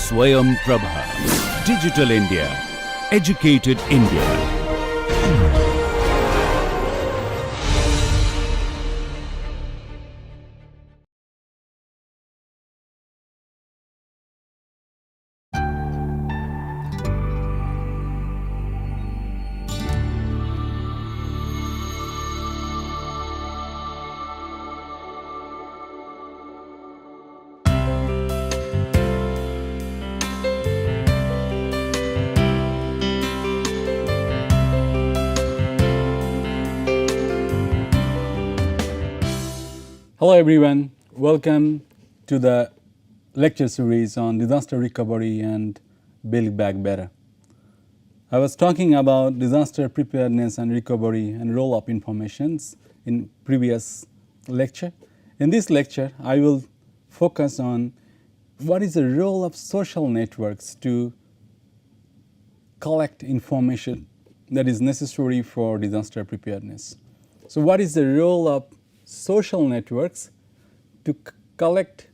Swayam Prabha. Digital India. Educated India. Hello everyone, welcome to the lecture series on disaster recovery and Build Back Better. I was talking about disaster preparedness and recovery and role of informations in previous lecture. In this lecture, I will focus on what is the role of social networks to collect information that is necessary for disaster preparedness. So what is the role of social networks to collect,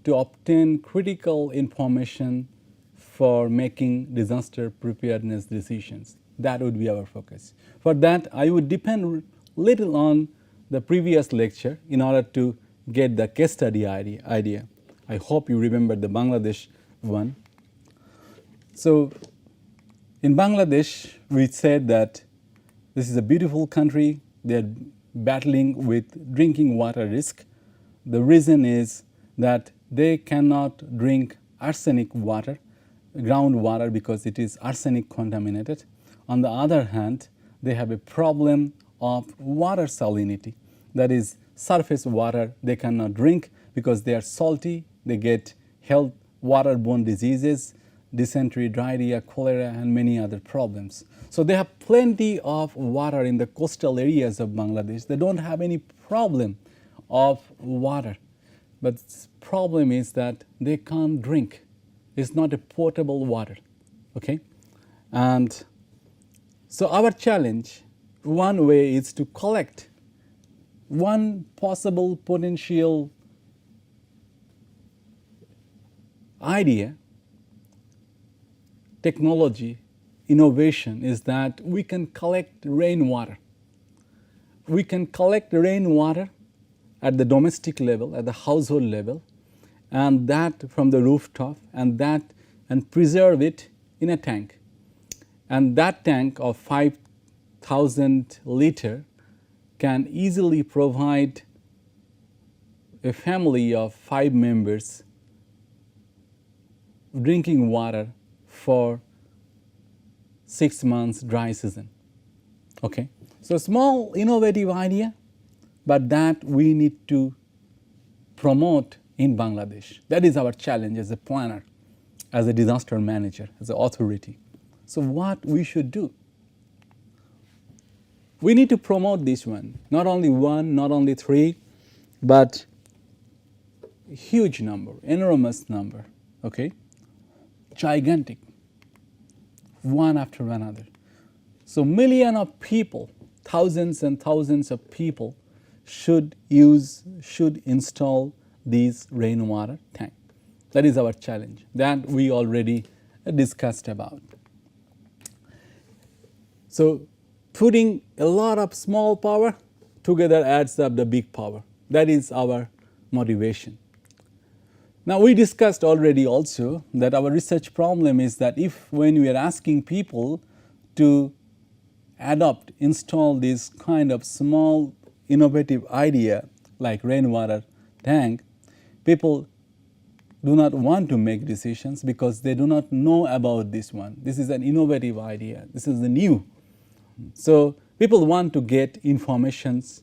to obtain critical information for making disaster preparedness decisions? That would be our focus. For that, I would depend little on the previous lecture in order to get the case study idea. I hope you remember the Bangladesh one. So in Bangladesh, we said that this is a beautiful country. They're battling with drinking water risk. The reason is that they cannot drink arsenic water, groundwater, because it is arsenic contaminated. On the other hand, they have a problem of water salinity. That is, surface water they cannot drink because they are salty. They get health waterborne diseases, dysentery, diarrhea, cholera, and many other problems. So they have plenty of water in the coastal areas of Bangladesh. They don't have any problem of water. But the problem is that they can't drink. It's not a potable water. Okay? And so our challenge, one way is to collect one possible potential idea, technology, innovation is that we can collect rainwater. We can collect rainwater at the domestic level, at the household level, and that from the rooftop, and preserve it in a tank. And that tank of 5,000 liter can easily provide a family of 5 members drinking water for 6 months dry season. Okay? So small innovative idea, but that we need to promote in Bangladesh. That is our challenge as a planner, as a disaster manager, as an authority. So what we should do? We need to promote this one, not only 3, but huge number, enormous number, okay? Gigantic, one after another. So millions of people, thousands and thousands of people should install these rainwater tank. That is our challenge that we already discussed about. So putting a lot of small power together adds up the big power. That is our motivation. Now we discussed already also that our research problem is that if when we are asking people to install this kind of small innovative idea like rainwater tank, people do not want to make decisions because they do not know about this one. This is an innovative idea. This is the new. So people want to get informations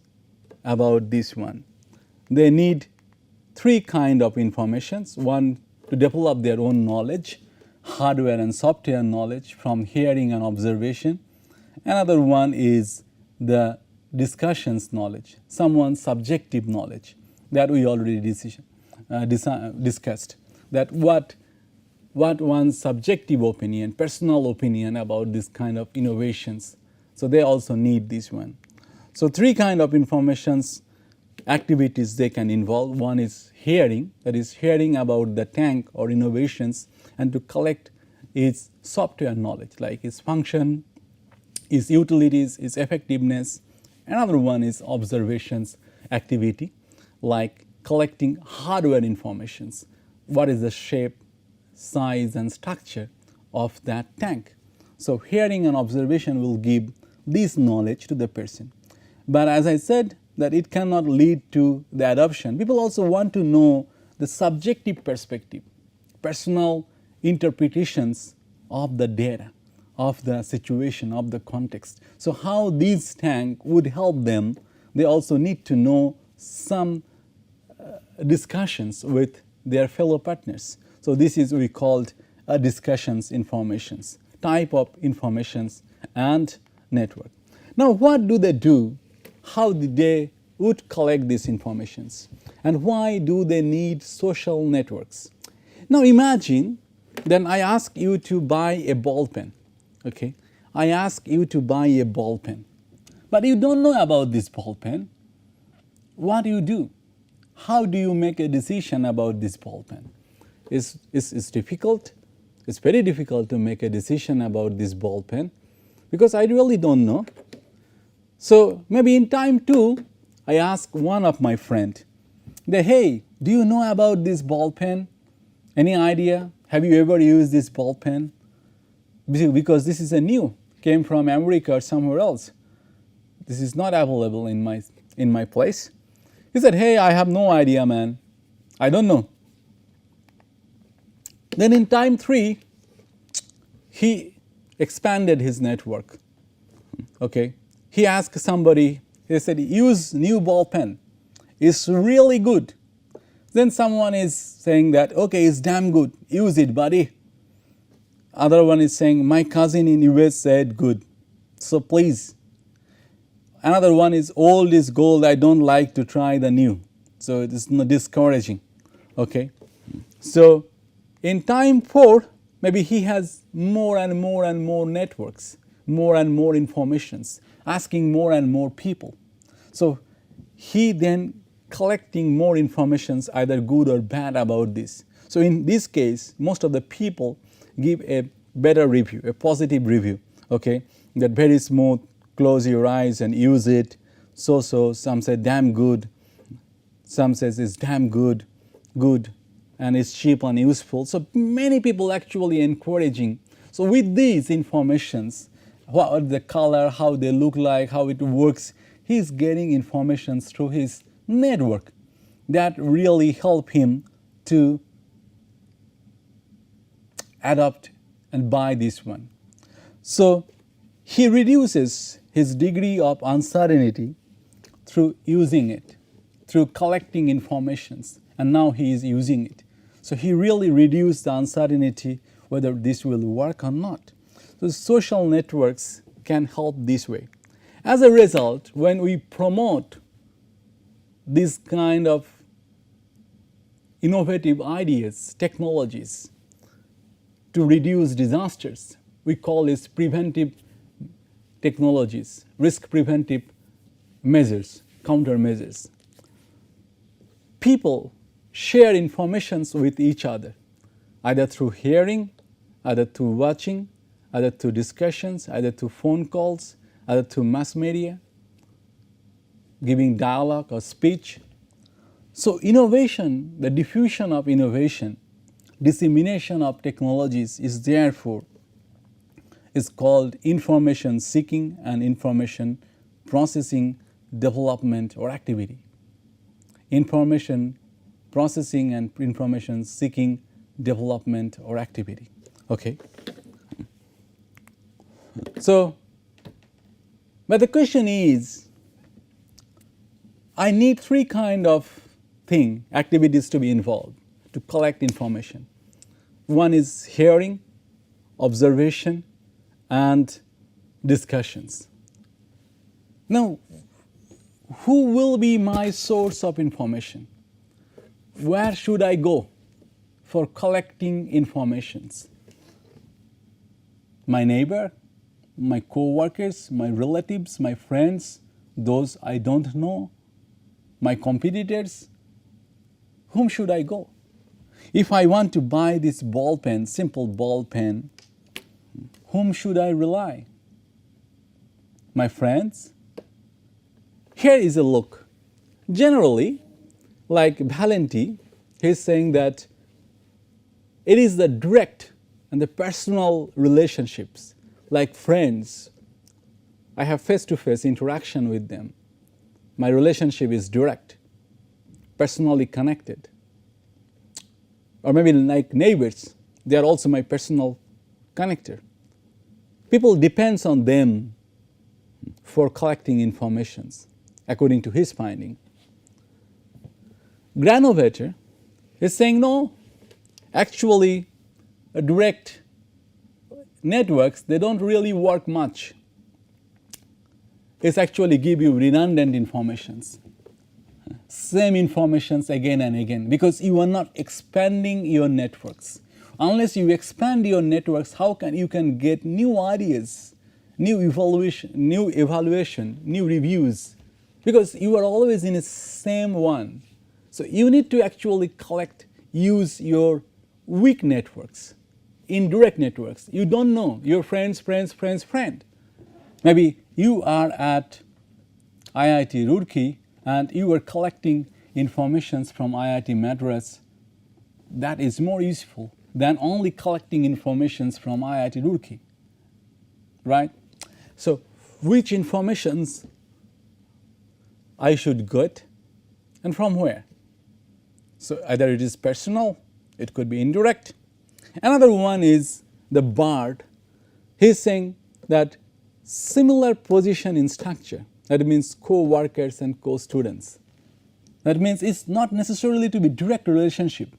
about this one. They need 3 kind of informations. One, to develop their own knowledge, hardware and software knowledge from hearing and observation. Another one is the discussions knowledge, someone's subjective knowledge that we already discussed. That what one's subjective opinion, personal opinion about this kind of innovations. So they also need this one. So 3 kind of informations activities they can involve. One is hearing, that is hearing about the tank or innovations and to collect its software knowledge like its function, its utilities, its effectiveness. Another one is observations activity like collecting hardware informations. What is the shape, size and structure of that tank? So hearing and observation will give this knowledge to the person. But as I said, that it cannot lead to the adoption. People also want to know the subjective perspective, personal interpretations of the data, of the situation, of the context. So how this tank would help them, they also need to know some discussions with their fellow partners. So this is we called discussions informations, type of informations and network. Now what do they do? How did they would collect these informations? And why do they need social networks? Now imagine then I ask you to buy a ball pen. Okay? I ask you to buy a ball pen. But you don't know about this ball pen. What do? How do you make a decision about this ball pen? It's difficult. It's very difficult to make a decision about this ball pen because I really don't know. So maybe in time 2, I ask one of my friend, that, hey, do you know about this ball pen? Any idea? Have you ever used this ball pen? Because this is a new, came from America or somewhere else. This is not available in my place. He said, hey, I have no idea, man. I don't know. Then in time 3, he expanded his network. Okay. He asked somebody, he said, use new ball pen. It's really good. Then someone is saying that, okay, it's damn good. Use it, buddy. Other one is saying, my cousin in US said good. So please. Another one is old is gold. I don't like to try the new. So it is not discouraging. Okay. So in time 4, maybe he has more and more and more networks, more and more informations, asking more and more people. So he then collecting more informations, either good or bad about this. So in this case, most of the people give a better review, a positive review. Okay, that very smooth, close your eyes and use it. So some say damn good, some says it's damn good, and it's cheap and useful. So many people actually encouraging. So with these informations, what the color, how they look like, how it works, he's getting information through his network that really help him to adopt and buy this one. So he reduces his degree of uncertainty through using it, through collecting informations, and now he is using it. So he really reduced the uncertainty whether this will work or not. So social networks can help this way. As a result, when we promote this kind of innovative ideas, technologies to reduce disasters, we call this preventive technologies, risk preventive measures, countermeasures. People share information with each other, either through hearing, either through watching, either through discussions, either through phone calls, either through mass media, giving dialogue or speech. So innovation, the diffusion of innovation, dissemination of technologies is therefore is called information seeking and information processing development or activity. Information processing and information seeking development or activity. Okay. So, but the question is, I need 3 kind of activities to be involved to collect information. One is hearing, observation, and discussions. Now, who will be my source of information? Where should I go for collecting informations? My neighbor, my co-workers, my relatives, my friends, those I don't know? my competitors, whom should I go? If I want to buy this ball pen, simple ball pen, whom should I rely? My friends? Here is a look. Generally, like Valenti, he's saying that it is the direct and the personal relationships, like friends. I have face-to-face interaction with them. My relationship is direct, personally connected. Or maybe like neighbors, they are also my personal connector. People depends on them for collecting informations, according to his finding. Granovetter is saying no, actually direct networks, they don't really work much. It's actually give you redundant informations, same informations again and again, because you are not expanding your networks. Unless you expand your networks, how can you can get new ideas, new evaluation, new reviews, because you are always in the same one. So you need to actually collect, use your weak networks, indirect networks. You don't know your friend. Maybe you are at IIT Roorkee and you are collecting informations from IIT Madras. That is more useful than only collecting informations from IIT Roorkee, right? So which informations I should get and from where? So either it is personal, it could be indirect. Another one is the Bard. He's saying that similar position in structure, that means co-workers and co-students. That means it's not necessarily to be direct relationship,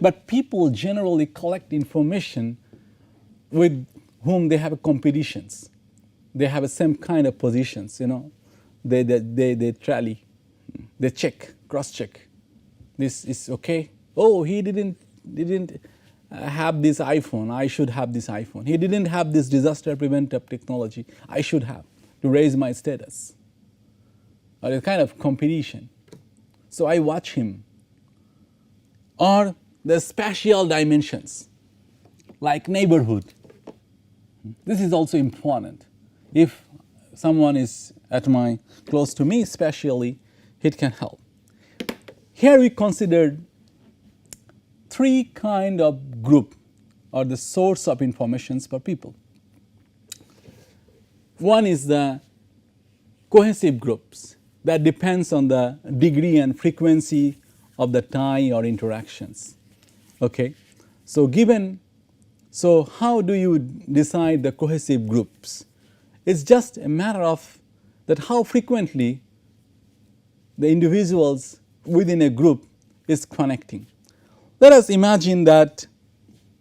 but people generally collect information with whom they have competitions. They have the same kind of positions, you know. They tally, they check, cross-check. This is okay. Oh, he didn't have this iPhone. I should have this iPhone. He didn't have this disaster preventive technology. I should have to raise my status. Or a kind of competition. So I watch him. Or the spatial dimensions, like neighborhood. This is also important. If someone is close to me spatially, it can help. Here we considered three kind of group or the source of informations for people. One is the cohesive groups that depends on the degree and frequency of the tie or interactions. Okay, so how do you decide the cohesive groups? It's just a matter of that how frequently the individuals within a group is connecting. Let us imagine that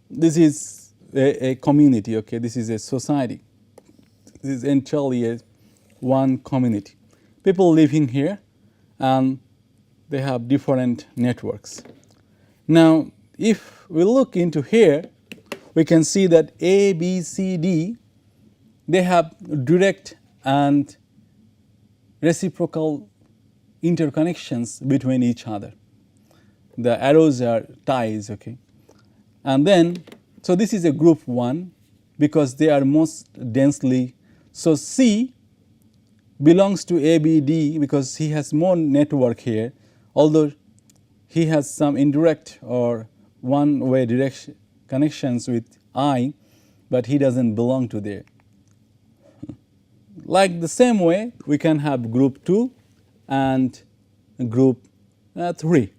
this is a community, okay, this is a society. This is entirely one community. People living here and they have different networks. Now, if we look into here, we can see that A, B, C, D, they have direct and reciprocal interconnections between each other. The arrows are ties, okay. And then, so this is a group 1 because they are most densely. So C belongs to ABD because he has more network here, although he has some indirect or one-way direction connections with I, but he doesn't belong to there. Like the same way, we can have group 2 and group 3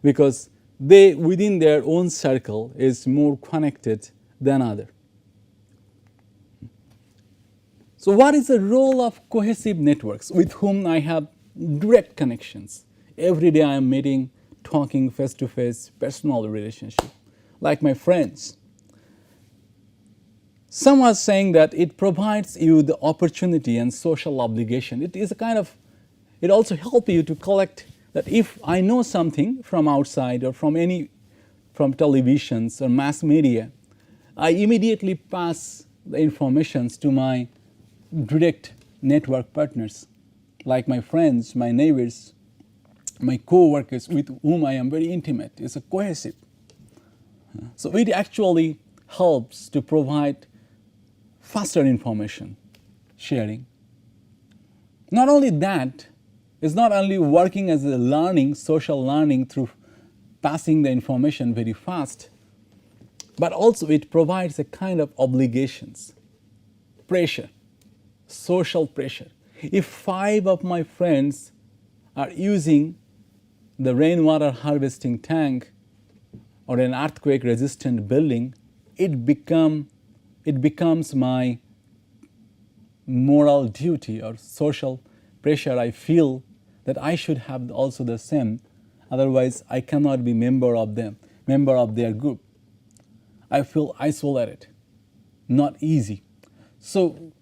because they within their own circle is more connected than other. So what is the role of cohesive networks with whom I have direct connections? Every day I am meeting, talking face to face, personal relationship, like my friends. Some are saying that it provides you the opportunity and social obligation. It is a kind of, it also helps you to collect that if I know something from outside or from televisions or mass media, I immediately pass the informations to my direct network partners, like my friends, my neighbors, my co-workers with whom I am very intimate. It's a cohesive. So it actually helps to provide faster information sharing. Not only that, it's not only working as a learning, social learning through passing the information very fast, but also it provides a kind of obligations, pressure, social pressure. If 5 of my friends are using the rainwater harvesting tank or an earthquake resistant building, it becomes my moral duty or social pressure. I feel that I should have also the same, otherwise I cannot be member of their group. I feel isolated, not easy. So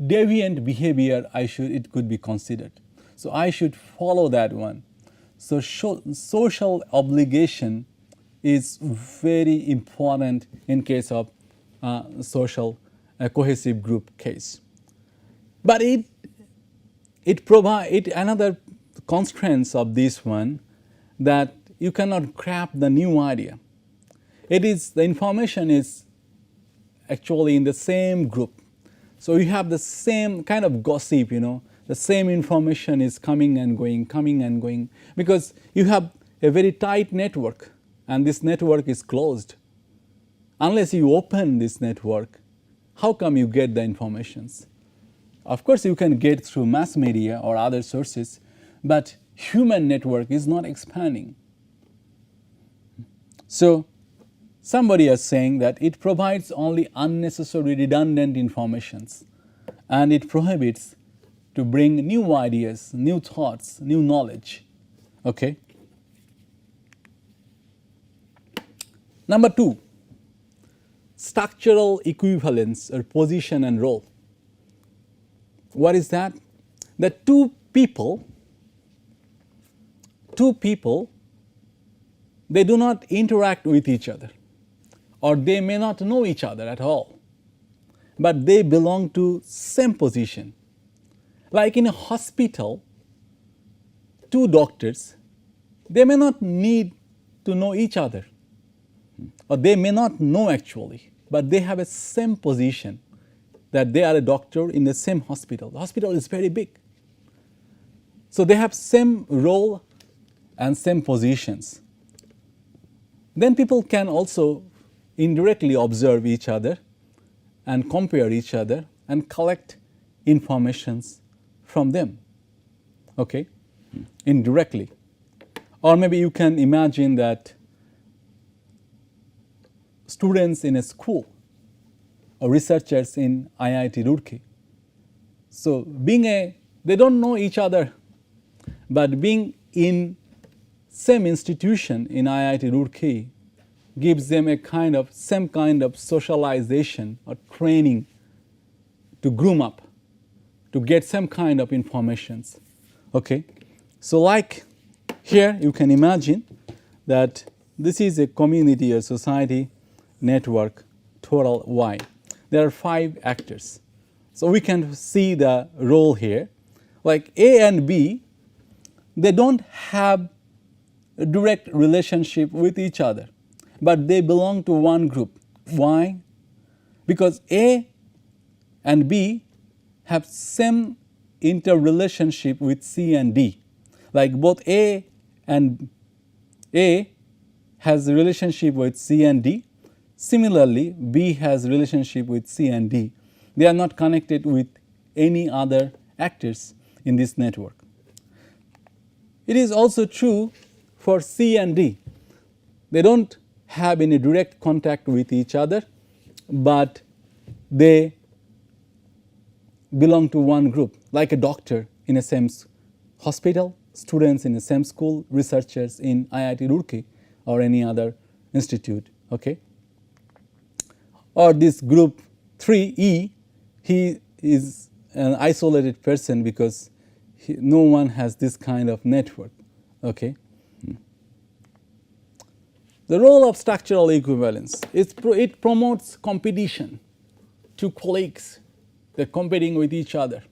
deviant behavior it could be considered. So I should follow that one. So social obligation is very important in case of social cohesive group case. But it provides another constraints of this one, that you cannot grab the new idea. The information is actually in the same group. So you have the same kind of gossip, the same information is coming and going, because you have a very tight network and this network is closed. Unless you open this network, how come you get the informations? Of course, you can get through mass media or other sources, but human network is not expanding. So somebody is saying that it provides only unnecessary redundant informations, and it prohibits to bring new ideas, new thoughts, new knowledge. Okay. Number 2, structural equivalence or position and role. What is that? The two people, they do not interact with each other, or they may not know each other at all, but they belong to same position. Like in a hospital, 2 doctors, they may not need to know each other, or they may not know actually, but they have a same position, that they are a doctor in the same hospital. The hospital is very big. So they have same role and same positions. Then people can also indirectly observe each other and compare each other and collect informations from them, okay, indirectly. Or maybe you can imagine that students in a school or researchers in IIT Roorkee. So they don't know each other, but being in same institution in IIT Roorkee gives them same kind of socialization or training to groom up, to get some kind of informations. Okay, so like here you can imagine that this is a community or society network total Y. There are 5 actors. So we can see the role here. Like A and B, they don't have a direct relationship with each other, but they belong to one group. Why? Because A and B have same interrelationship with C and D. Like both A has a relationship with C and D. Similarly, B has relationship with C and D. They are not connected with any other actors in this network. It is also true for C and D. They don't have any direct contact with each other, but they belong to one group, like a doctor in a same hospital, students in the same school, researchers in IIT Roorkee or any other institute. Okay. Or this group 3E, he is an isolated person because no one has this kind of network. Okay. The role of structural equivalence, it promotes competition. 2 colleagues, they're competing with each other.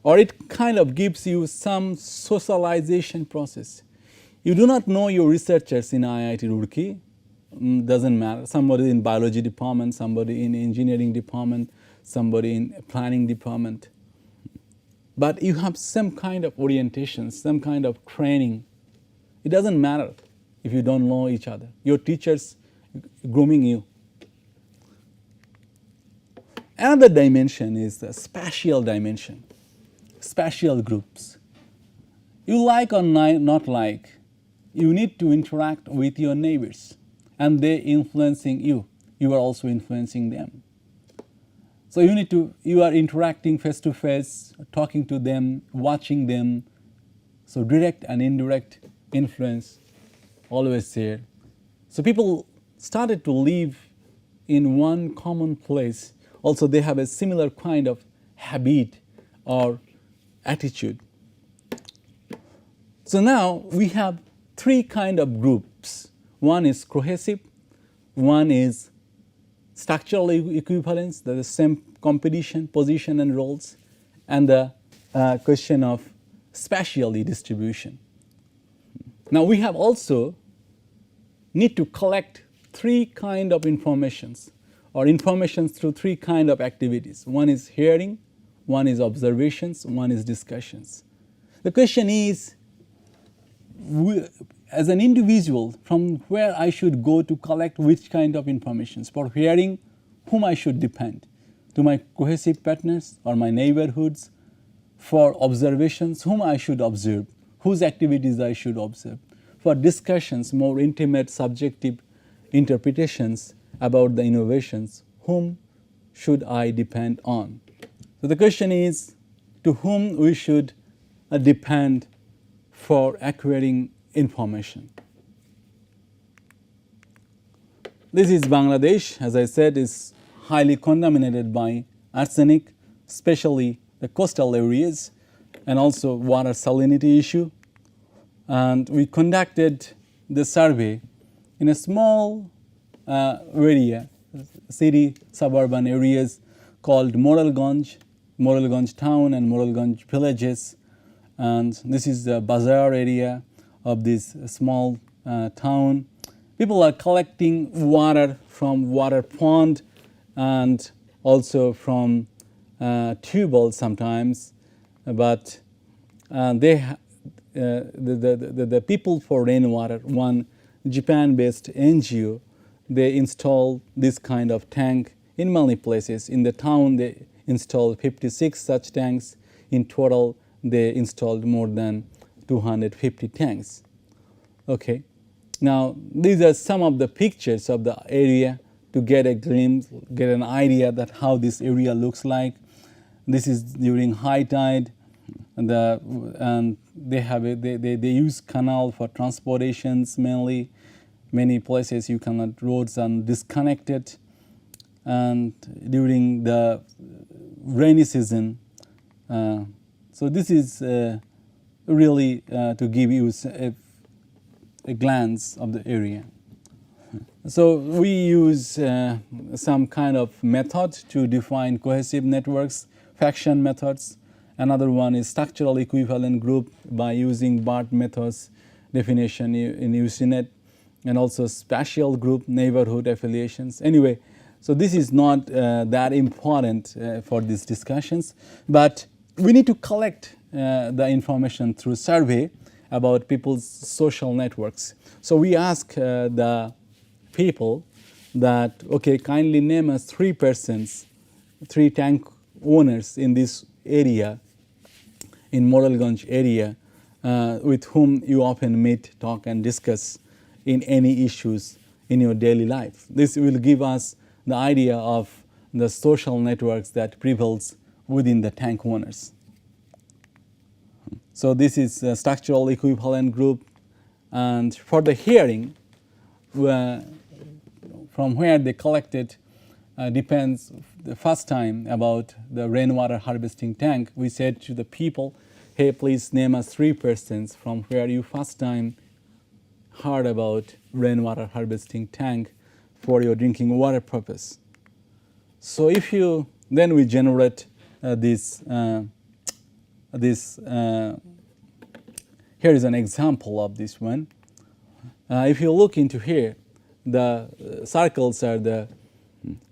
or it kind of gives you some socialization process. You do not know your researchers in IIT Roorkee, doesn't matter, somebody in biology department, somebody in engineering department, somebody in planning department. But you have some kind of orientation, some kind of training. It doesn't matter if you don't know each other. Your teachers grooming you. Another dimension is the spatial dimension, spatial groups. You like or not like, you need to interact with your neighbors, and they influencing you. You are also influencing them. So you are interacting face to face, talking to them, watching them. So direct and indirect influence always there. So people started to live in one common place. Also, they have a similar kind of habit or attitude. So now we have three kind of groups. One is cohesive, one is structural equivalence, that is same competition, position and roles, and the question of spatially distribution. Now we have also need to collect three kind of informations or informations through three kind of activities. One is hearing, one is observations, one is discussions. The question is, as an individual, from where I should go to collect which kind of informations. For hearing, whom I should depend, to my cohesive partners or my neighborhoods. For observations, whom I should observe, whose activities I should observe. For discussions, more intimate, subjective interpretations about the innovations, whom should I depend on? So the question is, to whom we should depend for acquiring information. This is Bangladesh, as I said, is highly contaminated by arsenic, especially the coastal areas, and also water salinity issue. And we conducted the survey in a small area, city, suburban areas called Moralganj town and Moralganj villages. And this is the bazaar area of this small town. People are collecting water from water pond and also from tube wells sometimes, but the people for rainwater, one Japan-based NGO, they installed this kind of tank in many places. In the town, they installed 56 such tanks. In total, they installed more than 250 tanks. Okay. Now, these are some of the pictures of the area to get a glimpse, get an idea that how this area looks like. This is during high tide, and they use canal for transportations mainly. Many places you cannot, roads are disconnected, and during the rainy season. So this is really to give you a glance of the area. So we use some kind of method to define cohesive networks, faction methods. Another one is structural equivalent group by using BART methods definition in UCNet, and also spatial group, neighborhood affiliations. Anyway, so this is not that important for these discussions, but we need to collect the information through survey about people's social networks. So we ask the people that, okay, kindly name us 3 persons, 3 tank owners in this area, in Moralganj area, with whom you often meet, talk and discuss in any issues in your daily life. This will give us the idea of the social networks that prevails within the tank owners. So this is a structural equivalent group, and for the hearing, from where they collected depends the first time about the rainwater harvesting tank. We said to the people, hey, please name us 3 persons from where you first time heard about rainwater harvesting tank for your drinking water purpose. So if you, then we generate this this. Here is an example of this one. If you look into here, the circles are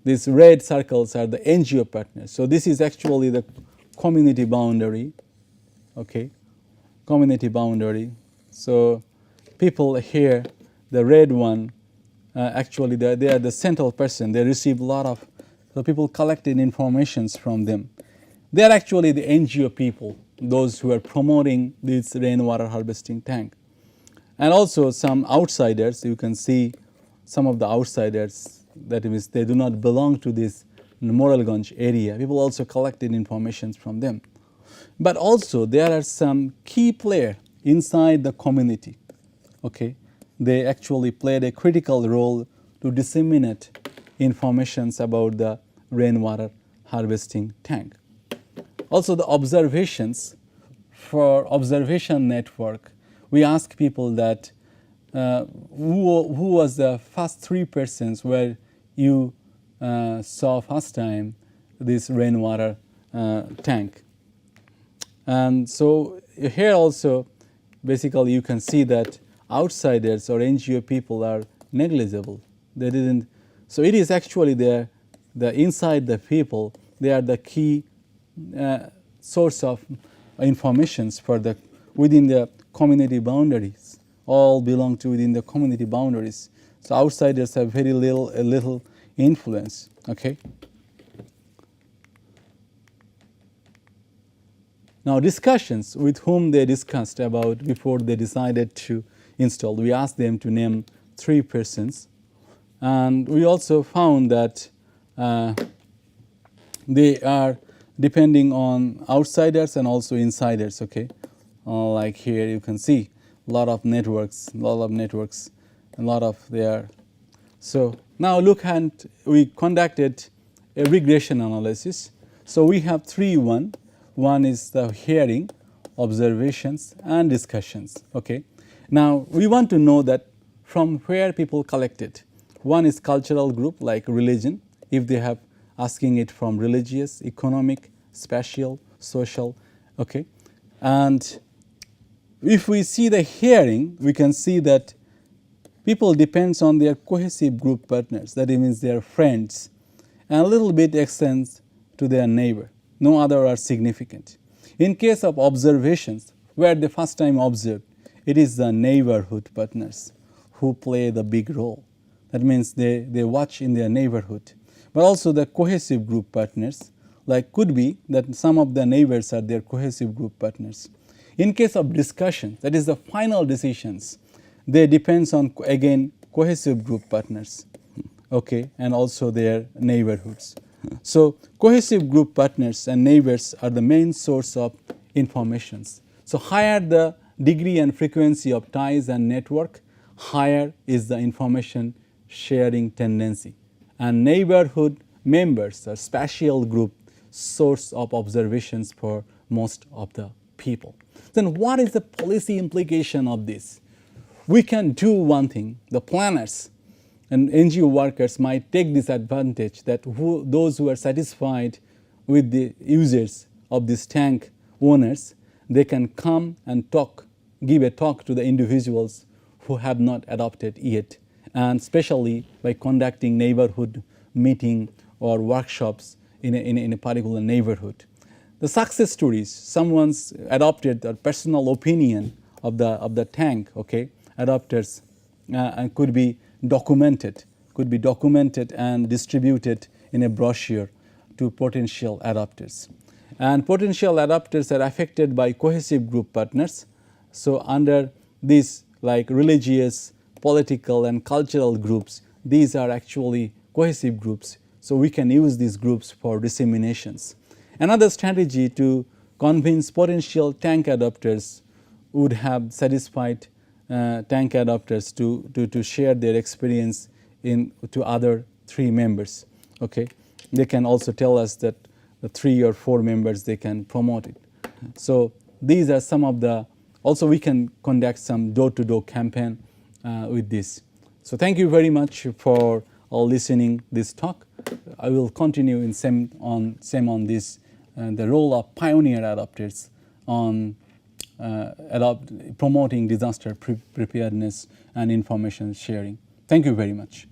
these red circles are the NGO partners. So this is actually the community boundary, okay, community boundary. So people here, the red one, actually they are the central person. They receive a lot of, so people collected informations from them. They are actually the NGO people, those who are promoting this rainwater harvesting tank. And also some outsiders, you can see some of the outsiders, that means they do not belong to this Moralganj area. People also collected information from them. But also there are some key players inside the community, okay. They actually played a critical role to disseminate informations about the rainwater harvesting tank. Also the observations, for observation network, we ask people that who was the first 3 persons where you saw first time this rainwater tank. And so here also basically you can see that outsiders or NGO people are negligible. They didn't, so it is actually the inside the people, they are the key source of informations for the within the community boundaries. All belong to within the community boundaries. So outsiders have very little influence. Okay. Now discussions with whom they discussed about before they decided to install. We asked them to name 3 persons, and we also found that they are depending on outsiders and also insiders. Okay, like here you can see a lot of networks, a lot of their. So now look at, we conducted a regression analysis. So we have 3 One is the hearing, observations, and discussions. Okay. Now we want to know that from where people collected. One is cultural group like religion, if they have asking it from religious, economic, spatial, social. Okay. And if we see the hearing, we can see that people depends on their cohesive group partners, that means their friends, and a little bit extends to their neighbor. No other are significant. In case of observations, where the first time observed, it is the neighborhood partners who play the big role. That means they watch in their neighborhood. But also the cohesive group partners, like could be that some of the neighbors are their cohesive group partners. In case of discussion, that is the final decisions, they depends on again cohesive group partners, okay, and also their neighborhoods. So cohesive group partners and neighbors are the main source of informations. So higher the degree and frequency of ties and network, higher is the information sharing tendency. And neighborhood members are spatial group source of observations for most of the people. Then what is the policy implication of this? We can do one thing. The planners and NGO workers might take this advantage that those who are satisfied with the users of this tank owners, they can come and talk, give a talk to the individuals who have not adopted yet, and especially by conducting neighborhood meeting or workshops in a particular neighborhood. The success stories, someone's adopted a personal opinion of the tank, okay, adopters, and could be documented and distributed in a brochure to potential adopters. And potential adopters are affected by cohesive group partners. So under these like religious, political and cultural groups, these are actually cohesive groups. So we can use these groups for disseminations. Another strategy to convince potential tank adopters would have satisfied tank adopters to share their experience to other 3 members. Okay, they can also tell us that the 3 or 4 members they can promote it. So these are some of the. Also, we can conduct some door-to-door campaign with this. So thank you very much for listening this talk. I will continue in same on this the role of pioneer adopters on promoting disaster preparedness and information sharing. Thank you very much.